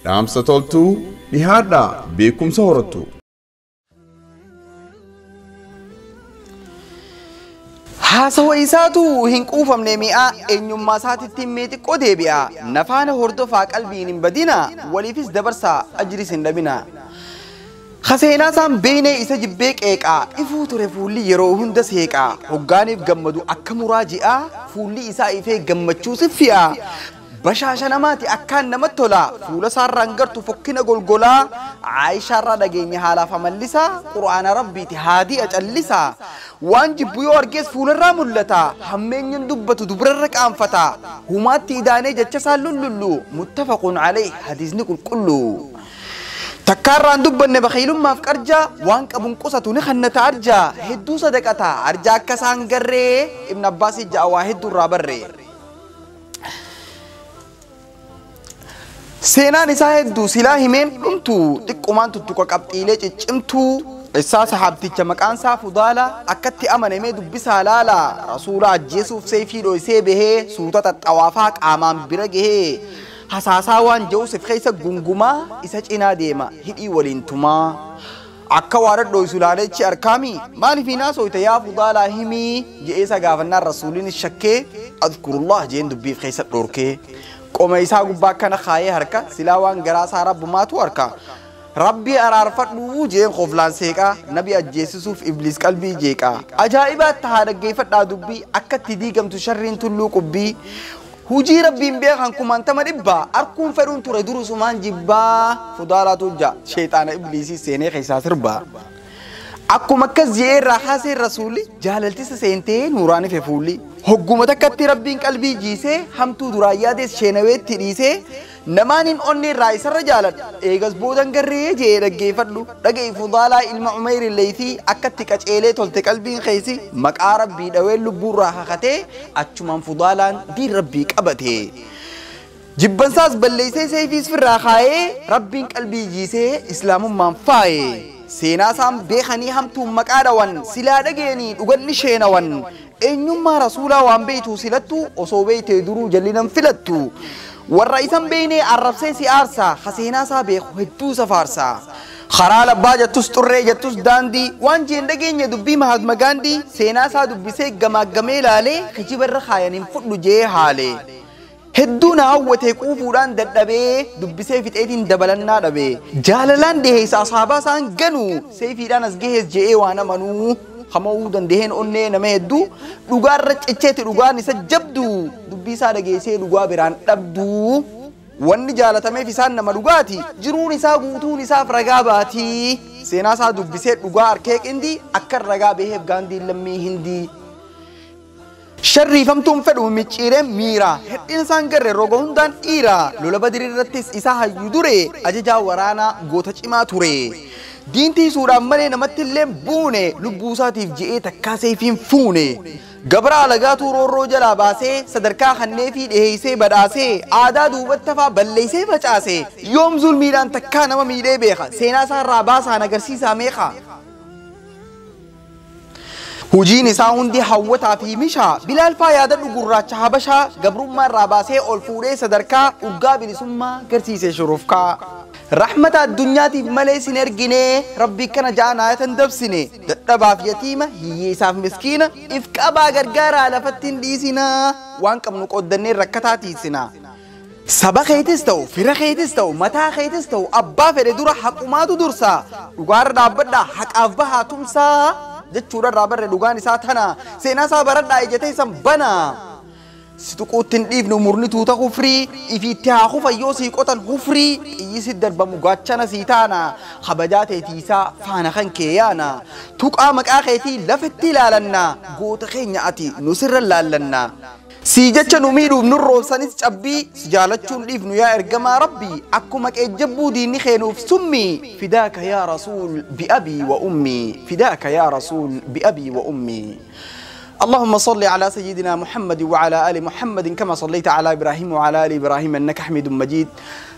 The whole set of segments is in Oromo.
Dhaamsa toltuu dhihaadhaa beekumsa horattu. Haasawa isaatu hin quufamne mi'a eenyummaa isaatiitti meexiqqoo deebi'a nafaana hordofaa qalbiin hin badina waliifis dabarsaa ajris hin dhabina. Khaseenaa isaan beeynee isa jibbee qeeqaa ifuu ture fuulli yeroo hunda seeqaa hoggaaniif gammadu akka muraaji'aa fuulli isaa ifee gammachuu siffi'a. Bashaasha namaati akkaan namatti tola fuula isaarraan gartu fokkina golgolaa Aayishaarraa dhageenya haalaaf amallisaa Qur'aana Rabbiiti haadii acallisaa waan jibbu yoo argees fuularraa mul'ata hammeenyuun dubbatu dubrarra qaanfata humaatti idaanee jecha isaan lullullu muttafaquun alayhi hadiisni qulqullu. Takkaarraan dubbanne bakhiilummaaf qarja waan qabuun qusatu ni khannata arja hedduu sadaqata arja akka isaan garree Ibn Abbaasii ja'a waa hedduurraa barree. Seenaan isaa hedduu silaa himeen dhumtu xiqqoomaan tuttuqa qabxiilee ciccimtuu isaa sahaabticha maqaan isaa Fudaala akkatti amanamee dubbisaa laala rasuula ajjeesuuf seefii dhoysee bahee suuta xaxxawaafaa qaamaan bira gahee hasaasaa waan je'uusif keessa gungumaa isa cinaa deema hidhii waliin tumaa akka waara dhoysu laalechi arkaami maaliif hinaasoyta yaa Fudaalaa himii je'eesa gaafannaan rasuuliin shakkee adkurullah jeen dubbiif keessa dhorkee. Qoma isaa gubbaa kana khaayee harka silaa waan garaa isaa rabbumaatu harka rabbi araarfadhu jeen qoflaan seeqaa nabi ajjeesisuuf ibliis qalbii jeeqaa ajaa'ibaatti haa dhaggeeffadhaa dubbii akka itti diigamtu sharriin tulluu qubbii hujii rabbiin beekan kumantama dhibbaa arkuun fedhuun ture durusumaan jibbaa Fudaalaatu jaa sheexaana ibliisii seenee keessaa sirbaa. Akkuma akkas je'eerraa haasee rasuulli jaalaltisa seentee nuuraan ife fuulli hogguma takkatti rabbiin qalbii jiisee hamtuu duraan yaadees sheenaweetti dhiisee namaan hin onnee irraa isarra jaaladha eegas boodan garree je'ee dhaggeeffadhu dhaga'i Fudaalaa ilma Umeyr Leeytii akkatti qaceelee tolte qalbiin keessi maqaa rabbii dhawee lubbuurraa hakatee achumaan Fudaalaan diin rabbii qabate. Jibbansaas balleessee seefiis firraa kaayee rabbiin qalbii jiisee islaamummaan faaye. Seenaa isaan beekanii hamtuun maqaa dhawan silaa dhageeni dhuganni sheenawan eenyummaa rasuulaa waan beeytu silattu osoo beeytee duruu jallinan filattu warra isan beeynee arrabsee si aarsa haseenaa isaa beeku hedduu safaarsa karaa labbaa jettus xurree jettus daandii waan jeen dhageenya dubbii Mahatma Gaandii seenaa isaa dubbisee gamaaggamee laalee kijibarra kaayaniin fudhu jee haale. Hedduu na hawwatee quufuudhaan dadhabee dubbisee fixeetiin dabalannaa dhabee jaalalaan dhiheessa ashaabaa isaan ganu seefiidhaan as gahees je'ee waan amanuu hama'uu dandaheen onnee nama hedduu dhugaarra cicheeti dhugaan isa jabdu dubbii isaa dhageessee dhugaa biraan dhabdu wanni jaalatameef isaan nama dhugaati jiruun isaa guutuun isaaf ragaa baati seenaa isaa dubbisee dhugaa arkee qindi akka ragaa baheef Gaandiin lammii Hindii. Sharrii famtuun fedhu micciireen miira hedhiin isaan garree roga hundaan dhiira lola Badrii irrattis isaa hayyu dure ajajaa waraanaa goota cimaa ture diintii suudhaan malee namatti illee buune lubbuu isaatiif je'ee takkaa seefiin fuune gabraa alagaatu roorroo jalaa baasee sadarkaa kanneefii dhiheessee badhaasee aadaa duubatti hafaa balleessee facaase yoom zulmiidhaan takkaa nama miidhee beeka seenaa isaarraa baasaan agarsiisaa meeqa. Hujiin isaa hundi hawwataa fi mishaa Bilaal faa yaadadhu gurraacha habashaa gabrummaa irraa baasee ol fuudhee sadarkaa urgaa bilisummaa garsiisee shurufkaa. Rahmata addunyaatiif malee sin ergine rabbii kana ja'an ayatan dabsine dadhabaaf yatiima hiyyeessaaf miskiina if qabaa gargaaraa lafatti hin dhiisina waan qabnu qoddannee rakkataa tiisina. Saba keetis ta'u fira keetis ta'u mataa keetis ta'u abbaa fedhe dura haqumaatu dursa dhugaarra dhaabbadhaa haqaaf bahaa tumsaa. Jechuudha raabarre dhugaan isaa tana seenaa isaa baradhaa ijatee isan bana situquuttiin dhiifnu murni tuuta hufrii ifiitti haa hufayyoo sii qotan hufrii qiyyisi darbamu gaachana sii taana kabajaa teetiisaa faana kan kee yaana tuqaa maqaa keetii lafetti ilaalanna goota keenya ati nusirra laallanna. Si jecha nu miidhuuf nurroobsanis cabbii si jaalachuun dhiifnu yaa ergamaa rabbii akkuma qeejjabbuu diinni keenuuf summi fidaaka yaa rasuul bi'abii wa ummii fidaaka yaa rasuul bi'abii wa ummii. اللهم صل على سيدنا محمد وعلى آل محمد كما صليت على إبراهيم وعلى آل إبراهيم إنك حميد مجيد.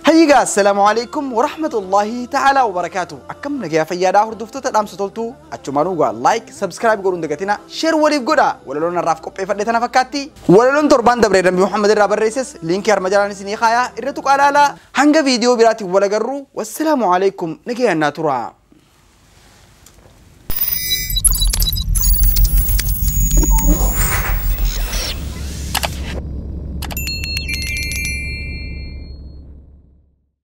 هيا السلام عليكم ورحمة الله تعالى وبركاته. أكم نجيا فيا داهر دفتة دامسة تولتو أتشمانوغا لايك سبسكرايب قولون دقتنا شير وليف قودا ولولون الرافقو بيفردتنا فكاتي ولولون تربان دبري رمي محمد الرابر ريسس لينك يار مجالاني سنيخايا إرتوك على هنگا فيديو براتي ولغرو والسلام عليكم نجيا الناتورا.